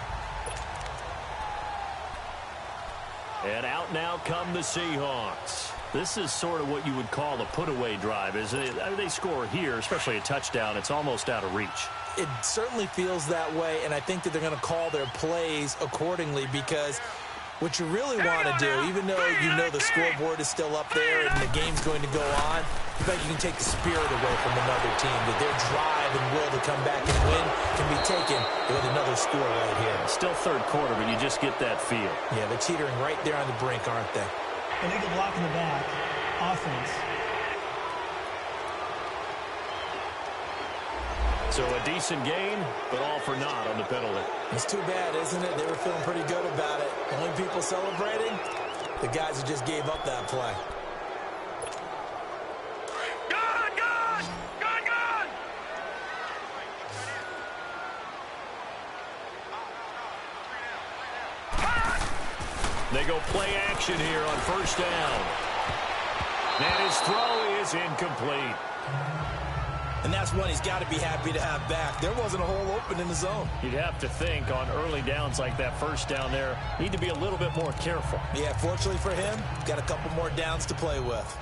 And out now come the Seahawks. This is sort of what you would call a put-away drive, isn't it? They score here, especially a touchdown. It's almost out of reach. It certainly feels that way, and I think that they're going to call their plays accordingly because what you really want to do, even though you know the scoreboard is still up there and the game's going to go on, I bet you can take the spirit away from another team, that their drive and will to come back and win can be taken with another score right here. Still third quarter, but you just get that feel. Yeah, they're teetering right there on the brink, aren't they? Illegal block in the back. Offense. So a decent gain, but all for naught on the penalty. It's too bad, isn't it? They were feeling pretty good about it. Only people celebrating, the guys who just gave up that play. Gone! They go play action here on first down. And his throw is incomplete. And that's one he's got to be happy to have back. There wasn't a hole open in the zone. You'd have to think on early downs like that first down there, need to be a little bit more careful. Yeah, fortunately for him, got a couple more downs to play with.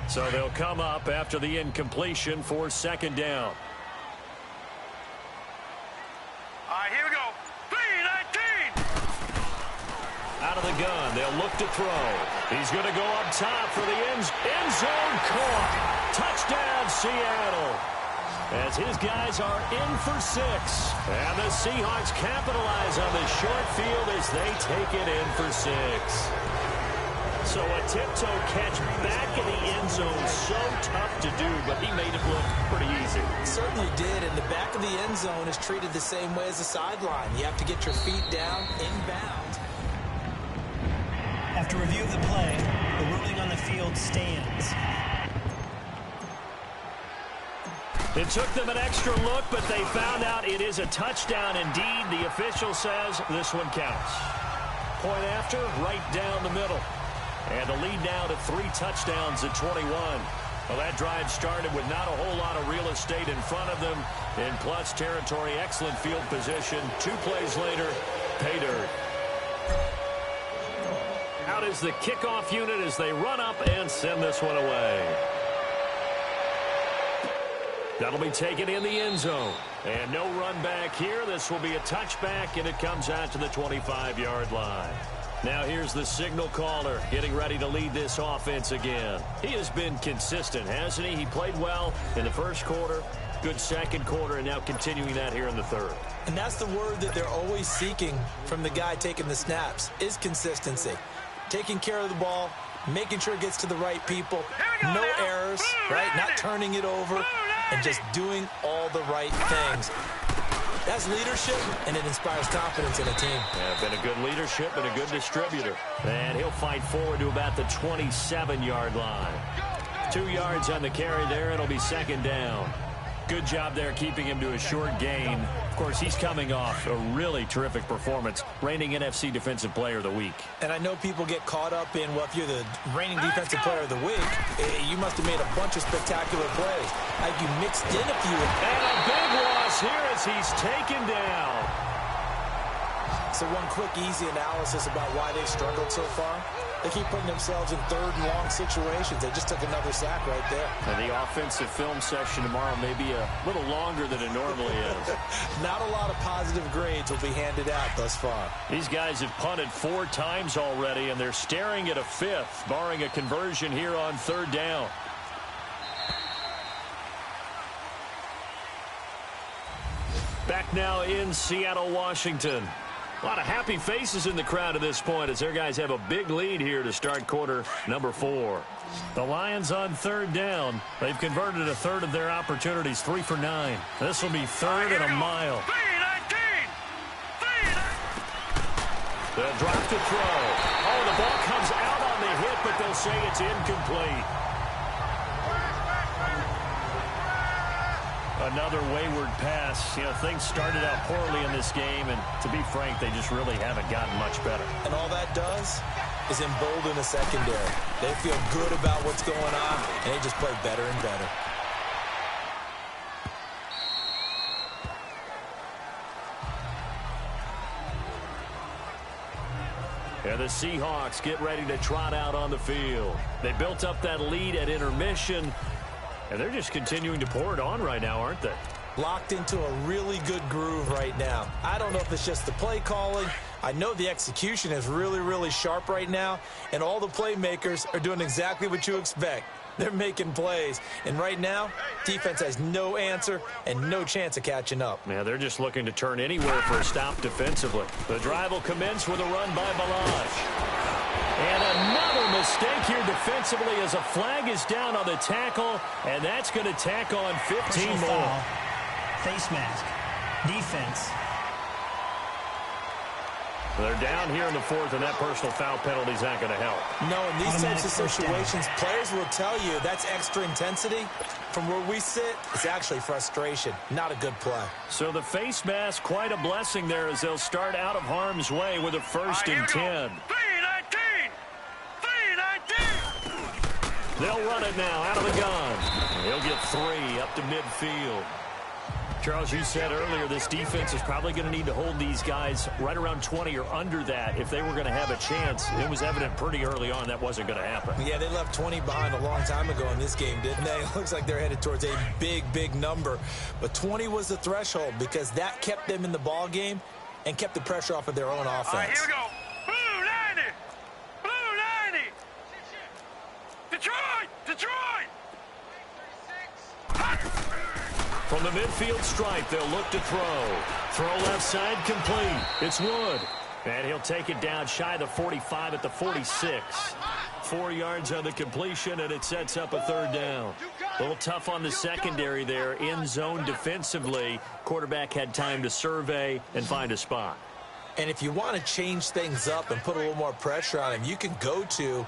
So they'll come up after the incompletion for second down. All right, here we go. 3-19. Out of the gun, they'll look to throw. He's going to go up top for the end zone caught. Touchdown, Seattle. As his guys are in for 6. And the Seahawks capitalize on the short field as they take it in for 6. So a tiptoe catch back in the end zone, so tough to do, but he made it look pretty easy. Certainly did, and the back of the end zone is treated the same way as the sideline. You have to get your feet down inbound. After review of the play, the ruling on the field stands. It took them an extra look, but they found out it is a touchdown indeed. The official says this one counts. Point after, right down the middle. And the lead now to 3 touchdowns at 21. Well, that drive started with not a whole lot of real estate in front of them. In plus territory, excellent field position. 2 plays later, pay dirt. Out is the kickoff unit as they run up and send this one away. That'll be taken in the end zone. And no run back here. This will be a touchback, and it comes out to the 25-yard line. Now here's the signal caller getting ready to lead this offense again. He has been consistent, hasn't he? He played well in the first quarter, good second quarter, and now continuing that here in the third. And that's the word that they're always seeking from the guy taking the snaps, is consistency. Taking care of the ball, making sure it gets to the right people, no errors, right? Not turning it over, and just doing all the right things. That's leadership, and it inspires confidence in a team. Yeah, been a good leadership and a good distributor. And he'll fight forward to about the 27-yard line. 2 yards on the carry there, and it'll be second down. Good job there keeping him to a short gain. Of course, he's coming off a really terrific performance, reigning NFC Defensive Player of the Week. And I know people get caught up in, well, if you're the reigning Defensive Player of the Week, you must have made a bunch of spectacular plays. Like you mixed in a few. And a big loss here as he's taken down. So one quick, easy analysis about why they've struggled so far. They keep putting themselves in third and long situations. They just took another sack right there. And the offensive film session tomorrow may be a little longer than it normally is. Not a lot of positive grades will be handed out thus far. These guys have punted 4 times already, and they're staring at a 5th, barring a conversion here on third down. Back now in Seattle, Washington. A lot of happy faces in the crowd at this point as their guys have a big lead here to start quarter number 4. The Lions on third down. They've converted a third of their opportunities, 3 for 9. This will be third and a mile. They'll drop to throw. Oh, the ball comes out on the hit, but they'll say it's incomplete. Another wayward pass. You know, things started out poorly in this game, and to be frank, they just really haven't gotten much better. And all that does is embolden the secondary. They feel good about what's going on, and they just play better and better. And the Seahawks get ready to trot out on the field. They built up that lead at intermission, and they're just continuing to pour it on right now, aren't they? Locked into a really good groove right now. I don't know if it's just the play calling. I know the execution is really, really sharp right now, and all the playmakers are doing exactly what you expect. They're making plays, and right now, defense has no answer and no chance of catching up. Yeah, they're just looking to turn anywhere for a stop defensively. The drive will commence with a run by Balazs. And another mistake here defensively as a flag is down on the tackle, and that's going to tack on 15 Personal more. foul, face mask, defense. They're down here in the 4th, and that personal foul penalty is not going to help. No, in these types of Automatic first down. situations, players will tell you that's extra intensity. From where we sit, it's actually frustration, not a good play. So the face mask, quite a blessing there as they'll start out of harm's way with a 1st and 10. 3-19! They'll run it now out of the gun. He'll get 3 up to midfield. Charles, you said earlier this defense is probably going to need to hold these guys right around 20 or under that if they were going to have a chance. It was evident pretty early on that wasn't going to happen. Yeah, they left 20 behind a long time ago in this game, didn't they? It looks like they're headed towards a big, big number. But 20 was the threshold because that kept them in the ball game and kept the pressure off of their own offense. All right, here we go. Blue 90! Blue 90! Detroit! Detroit! From the midfield stripe, they'll look to throw. Throw left side complete. It's Wood. And he'll take it down shy of the 45 at the 46. 4 yards on the completion, and it sets up a 3rd down. A little tough on the secondary there. In zone defensively. Quarterback had time to survey and find a spot. And if you want to change things up and put a little more pressure on him, you can go to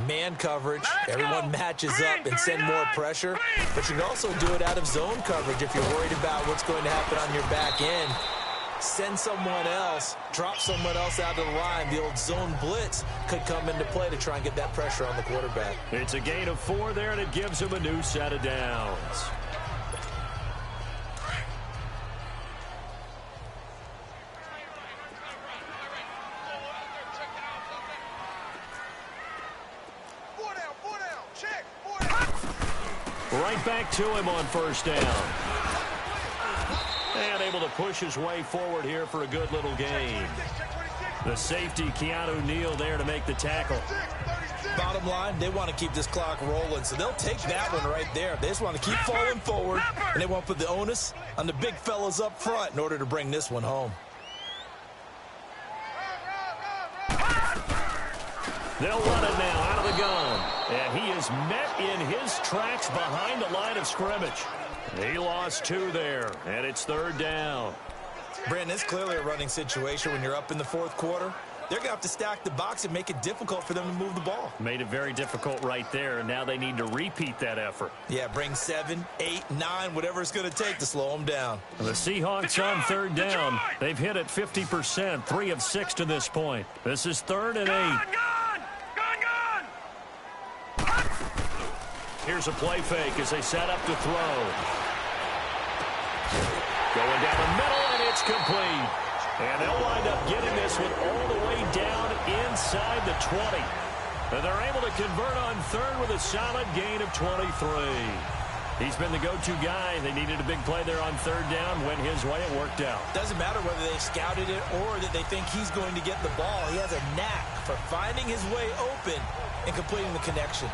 man coverage. Everyone matches up and send more pressure. But you can also do it out of zone coverage if you're worried about what's going to happen on your back end. Send someone else, drop someone else out of the line. The old zone blitz could come into play to try and get that pressure on the quarterback. It's a gain of 4 there, and it gives him a new set of downs. Right back to him on 1st down. And able to push his way forward here for a good little gain. The safety, Keanu Neal, there to make the tackle. Bottom line, they want to keep this clock rolling, so they'll take that one right there. They just want to keep falling forward, and they want to put the onus on the big fellas up front in order to bring this one home. They'll run it now out of the gun. And he is met in his tracks behind the line of scrimmage. He lost 2 there, and it's 3rd down. Brandon, it's clearly a running situation when you're up in the 4th quarter. They're going to have to stack the box and make it difficult for them to move the ball. Made it very difficult right there, and now they need to repeat that effort. Yeah, bring 7, 8, 9, whatever it's going to take to slow them down. The Seahawks on 3rd down. They've hit it 50%, 3 of 6 to this point. This is 3rd and 8. Here's a play fake as they set up to throw. Going down the middle, and it's complete. And they'll wind up getting this one all the way down inside the 20. And they're able to convert on 3rd with a solid gain of 23. He's been the go-to guy. They needed a big play there on 3rd down. Went his way. It worked out. Doesn't matter whether they scouted it or that they think he's going to get the ball. He has a knack for finding his way open and completing the connection.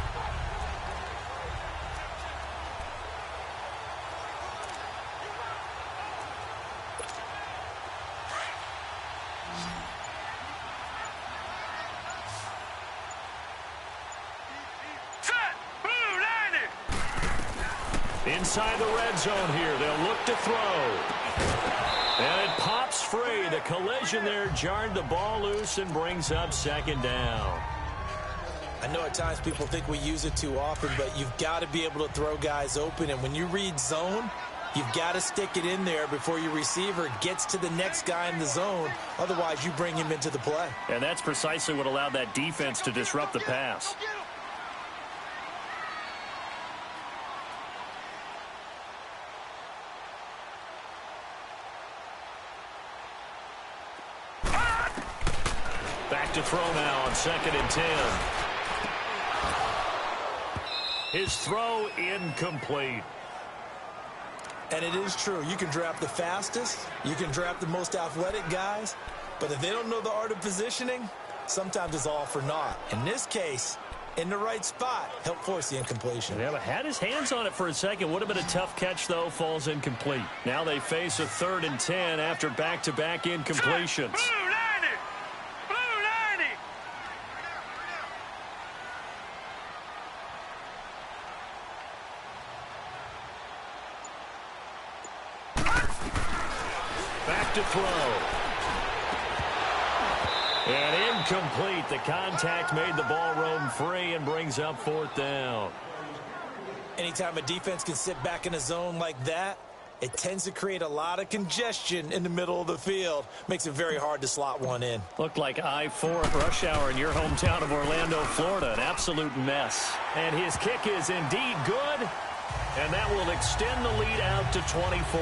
Inside the red zone here, they'll look to throw. And it pops free. The collision there jarred the ball loose and brings up 2nd down. I know at times people think we use it too often, but you've got to be able to throw guys open. And when you read zone, you've got to stick it in there before your receiver gets to the next guy in the zone. Otherwise, you bring him into the play. And that's precisely what allowed that defense to disrupt the pass. Back to throw now on 2nd and 10. His throw incomplete. And it is true. You can draft the fastest. You can draft the most athletic guys. But if they don't know the art of positioning, sometimes it's all for naught. In this case, in the right spot, help force the incompletion. Yeah, but had his hands on it for a second. Would have been a tough catch, though. Falls incomplete. Now they face a 3rd and 10 after back-to-back incompletions. To throw. And incomplete. The contact made the ball roam free and brings up 4th down. Anytime a defense can sit back in a zone like that, it tends to create a lot of congestion in the middle of the field. Makes it very hard to slot one in. Looked like I-4 at rush hour in your hometown of Orlando, Florida. An absolute mess. And his kick is indeed good. And that will extend the lead out to 24.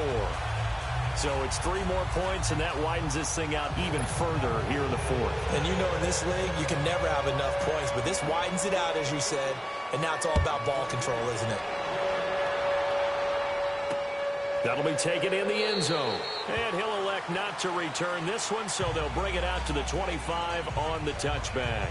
So it's 3 more points, and that widens this thing out even further here in the 4th. And you know in this league, you can never have enough points, but this widens it out, as you said, and now it's all about ball control, isn't it? That'll be taken in the end zone. And he'll elect not to return this one, so they'll bring it out to the 25 on the touchback.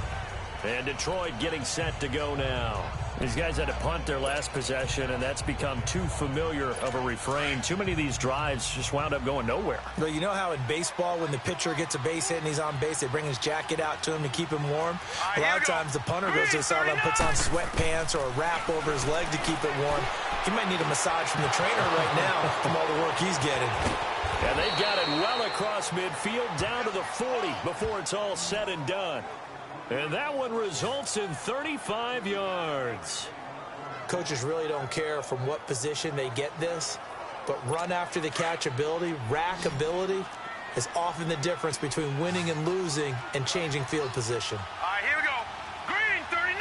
And Detroit getting set to go now. These guys had to punt their last possession, and that's become too familiar of a refrain. Too many of these drives just wound up going nowhere. Well, you know how in baseball, when the pitcher gets a base hit and he's on base, they bring his jacket out to him to keep him warm? A lot of times the punter goes to the sideline, puts on sweatpants or a wrap over his leg to keep it warm. He might need a massage from the trainer right now from all the work he's getting. And they've got it well across midfield down to the 40 before it's all said and done. And that one results in 35 yards. Coaches really don't care from what position they get this, but run after the catch ability, rack ability, is often the difference between winning and losing and changing field position. All right, here we go. Green, 39.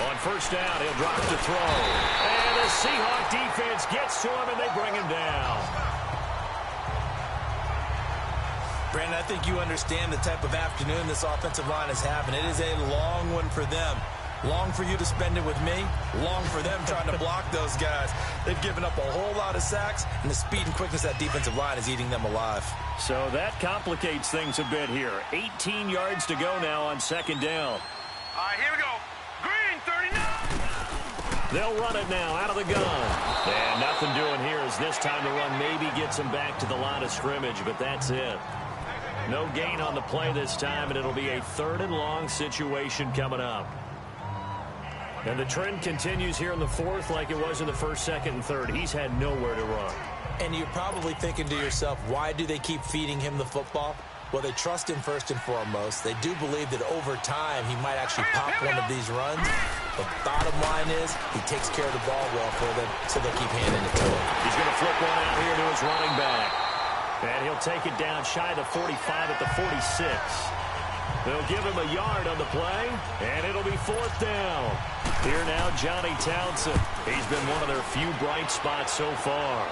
On 1st down, he'll drop to throw. And the Seahawk defense gets to him, and they bring him down. Brandon, I think you understand the type of afternoon this offensive line is having. It is a long one for them. Long for you to spend it with me. Long for them trying to block those guys. They've given up a whole lot of sacks, and the speed and quickness of that defensive line is eating them alive. So that complicates things a bit here. 18 yards to go now on second down. All right, here we go. Green, 39. They'll run it now out of the gun. And nothing doing here as this time the run maybe gets them back to the line of scrimmage, but that's it. No gain on the play this time, and it'll be a 3rd and long situation coming up. And the trend continues here in the 4th like it was in the 1st, 2nd, and 3rd. He's had nowhere to run. And you're probably thinking to yourself, why do they keep feeding him the football? Well, they trust him first and foremost. They do believe that over time he might actually pop one of these runs. But the bottom line is he takes care of the ball well for them, so they'll keep handing it to him. He's going to flip one out here to his running back. And he'll take it down shy of the 45 at the 46. They'll give him a yard on the play, and it'll be 4th down. Here now, Johnny Townsend. He's been one of their few bright spots so far.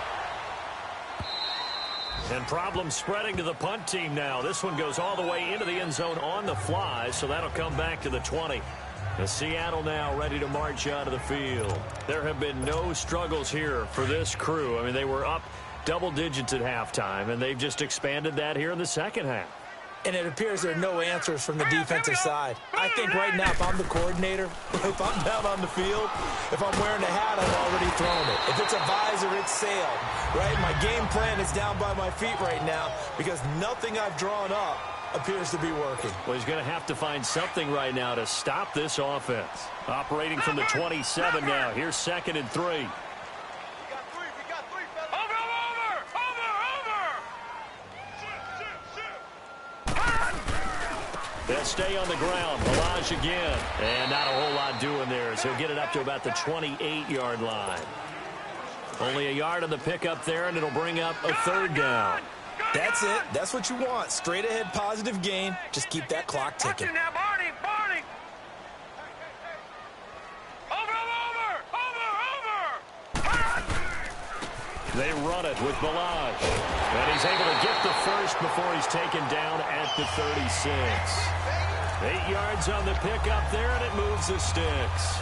And problems spreading to the punt team now. This one goes all the way into the end zone on the fly, so that'll come back to the 20. The Seattle now ready to march out of the field. There have been no struggles here for this crew. I mean, they were up double digits at halftime, and they've just expanded that here in the second half. And it appears there are no answers from the defensive side. I think right now, if I'm the coordinator, if I'm down on the field, if I'm wearing a hat, I've already thrown it. If it's a visor, it's sailed, right? My game plan is down by my feet right now because nothing I've drawn up appears to be working. Well, he's going to have to find something right now to stop this offense. Operating from the 27 now. Here's 2nd and 3. They'll stay on the ground. Balaj again. And not a whole lot doing there as he'll get it up to about the 28-yard line. Only a yard on the pickup there, and it'll bring up a 3rd down. That's it. That's what you want. Straight ahead positive gain. Just keep that clock ticking. Now, Barney. Over. They run it with Balaj. And he's able to get the first before he's taken down at the 36. 8 yards on the pickup there, and it moves the sticks.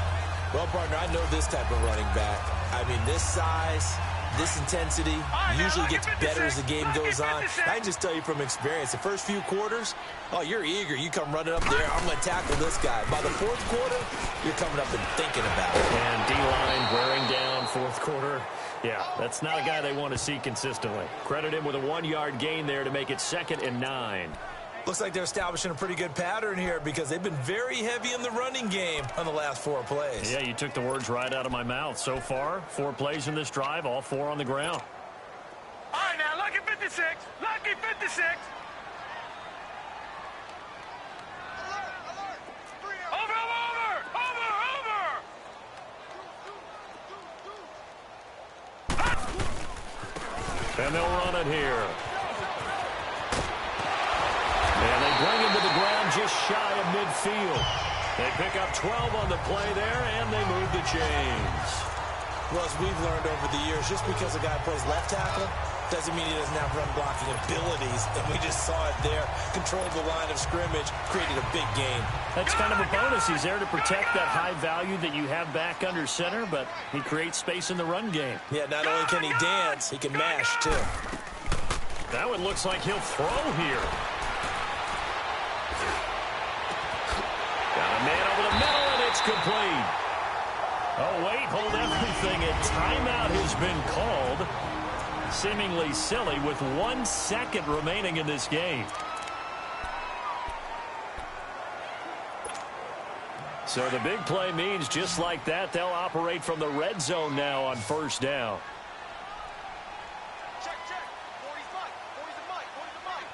Well, partner, I know this type of running back. I mean, this size, this intensity usually gets better as the game goes on. I can just tell you from experience, the first few quarters, oh, you're eager. You come running up there, I'm going to tackle this guy. By the 4th quarter, you're coming up and thinking about it. And D-line wearing down 4th quarter. Yeah, that's not a guy they want to see consistently. Credit him with a 1-yard gain there to make it 2nd and 9. Looks like they're establishing a pretty good pattern here because they've been very heavy in the running game on the last 4 plays. Yeah, you took the words right out of my mouth. So far, 4 plays in this drive, all 4 on the ground. All right, now, lucky 56. Lucky 56. Over. And they'll run it here. And they bring him to the ground just shy of midfield. They pick up 12 on the play there, and they move the chains. Well, as we've learned over the years, just because a guy plays left tackle doesn't mean he doesn't have run blocking abilities. And we just saw it there. Controlled the line of scrimmage, created a big gain. That's kind of a bonus. He's there to protect that high value that you have back under center, but he creates space in the run game. Yeah, not only can he dance, he can mash, too. That one looks like he'll throw here. Got a man over the middle, and it's complete. Oh, wait, hold everything. A timeout has been called. Seemingly silly with 1 second remaining in this game. So the big play means just like that, they'll operate from the red zone now on 1st down. Check. 40's Mike. 40's the Mike. 40's the Mike.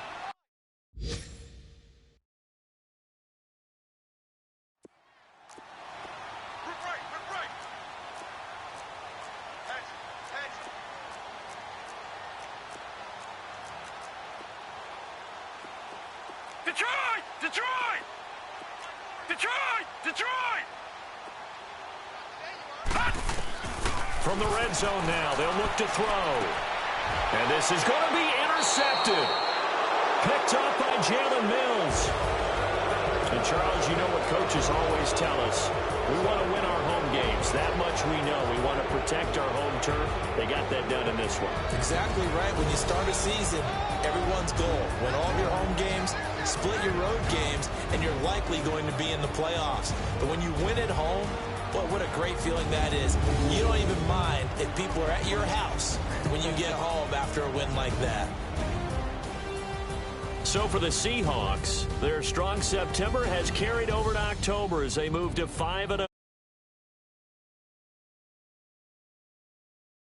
Rip right. Hedge. Detroit! From the red zone now, they'll look to throw. And this is going to be intercepted. Picked up by Jalen Mills. And, Charles, you know what coaches always tell us. We want to win our home games. That much we know. We want to protect our home turf. They got that done in this one. Exactly right. When you start a season, everyone's goal: win all of your home games, split your road games, and you're likely going to be in the playoffs. But when you win at home, boy, what a great feeling that is. You don't even mind if people are at your house when you get home after a win like that. So for the Seahawks, their strong September has carried over to October as they move to 5-0.